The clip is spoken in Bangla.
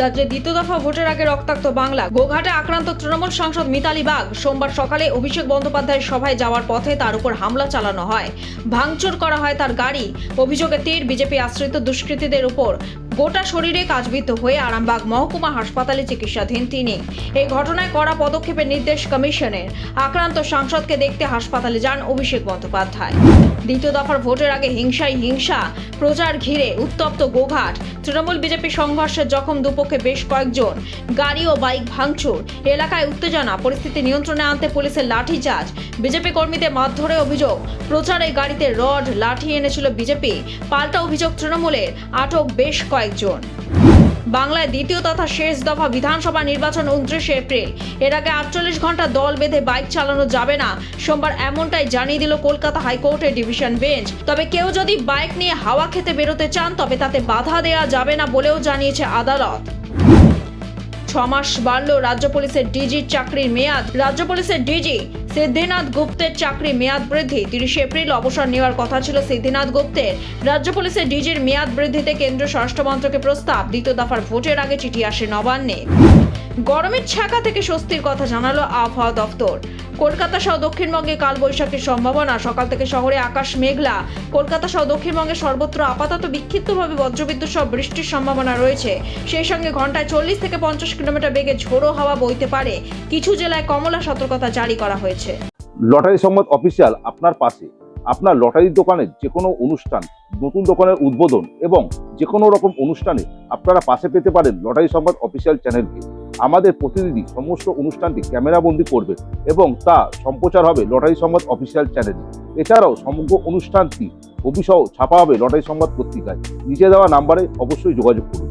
রাজ্যে দ্বিতীয় দফা ভোটের আগে রক্তাক্ত বাংলা। গোঘাটে আক্রান্ত তৃণমূল সাংসদ মিতালি বাগ। সোমবার সকালে অভিষেক বন্দ্যোপাধ্যায়ের সভায় যাওয়ার পথে তার উপর হামলা চালানো হয়, ভাঙচুর করা হয় তার গাড়ি। অভিযোগে তীর বিজেপি আশ্রিত দুষ্কৃতীদের উপর। গোটা শরীরে কাজবিদ্ধ হয়ে আরামবাগ মহকুমা হাসপাতালে চিকিৎসাধীন তিনি। এই ঘটনায় কড়া পদক্ষেপের নির্দেশ কমিশনের। আক্রান্ত সাংসদকে দেখতে হাসপাতালে যান অভিষেক বন্দ্যোপাধ্যায়। দ্বিতীয় দফার ভোটের আগে হিংসায় হিংসা, প্রচার ঘিরে উত্তপ্ত গোঘাট। তৃণমূল বিজেপি সংঘর্ষে জখম দুপক্ষে বেশ কয়েকজন, গাড়ি ও বাইক ভাঙচুর। এলাকায় উত্তেজনা, পরিস্থিতি নিয়ন্ত্রণে আনতে পুলিশের লাঠিচার্জ। বিজেপি কর্মীদের মারধরে অভিযোগ, প্রচারে গাড়িতে রড লাঠি এনেছিল বিজেপি। পাল্টা অভিযোগ তৃণমূলের, আটক বেশ কয়েকজন। বাংলায় দ্বিতীয় তথা শেষ দফা বিধানসভা নির্বাচন 29 এপ্রিল। এর আগে 48 ঘন্টা দল বেঁধে বাইক চালানো যাবে না। সোমবার এমনটাই জানিয়ে দিল কলকাতা হাইকোর্টের ডিভিশন বেঞ্চ। তবে কেউ যদি বাইক নিয়ে হাওয়া খেতে বেরোতে চান তবে তাতে বাধা দেওয়া যাবে না বলেও জানিয়েছে আদালত। 6 মাস বাড়ল রাজ্য পুলিশের ডিজির চাকরির মেয়াদ। রাজ্য পুলিশের ডিজি সিদ্ধিনাথ গুপ্তের চাকরি মেয়াদ বৃদ্ধি। 30 এপ্রিল অবসর নেওয়ার কথা ছিল সিদ্ধিনাথ গুপ্তের। রাজ্য পুলিশের ডিজির মেয়াদ বৃদ্ধিতে কেন্দ্রীয় স্বরাষ্ট্রমন্ত্রকে প্রস্তাব। দ্বিতীয় দফার ভোটের আগে চিঠি আসে নবান্নে। গরমের ছ্যাঁকা থেকে স্বস্তির কথা জানালো আবহাওয়া দফতর। কলকাতা সহ দক্ষিণবঙ্গে কালবৈশাখীর সম্ভাবনা। সকাল থেকে শহরে আকাশ মেঘলা। কলকাতা সহ দক্ষিণবঙ্গে সর্বত্র আপাতত বিক্ষিপ্তভাবে বজ্রবিদ্যুৎ সহ বৃষ্টির সম্ভাবনা রয়েছে। সেই সঙ্গে ঘন্টায় 40 থেকে 50 কিলোমিটার বেগে ঝোড়ো হাওয়া বইতে পারে। কিছু জেলায় কমলা সতর্কতা জারি করা হয়েছে। লটারি সংবাদ অফিসিয়াল আপনার পাশে। আপনার লটারির দোকানের যে কোনো অনুষ্ঠান, নতুন দোকানের উদ্বোধন এবং যে কোনো রকম অনুষ্ঠানে আপনারা পাশে পেতে পারেন লটারি সংবাদ অফিসিয়াল চ্যানেলকে। আমাদের প্রতিনিধি সমস্ত অনুষ্ঠানটি ক্যামেরাবন্দি করবে এবং তা সম্প্রচার হবে লটারি সংবাদ অফিসিয়াল চ্যানেলে। এছাড়াও সমগ্র অনুষ্ঠানটি ছবিসহ ছাপা হবে লটারি সংবাদ পত্রিকায়। নিচে দেওয়া নাম্বারে অবশ্যই যোগাযোগ করুন।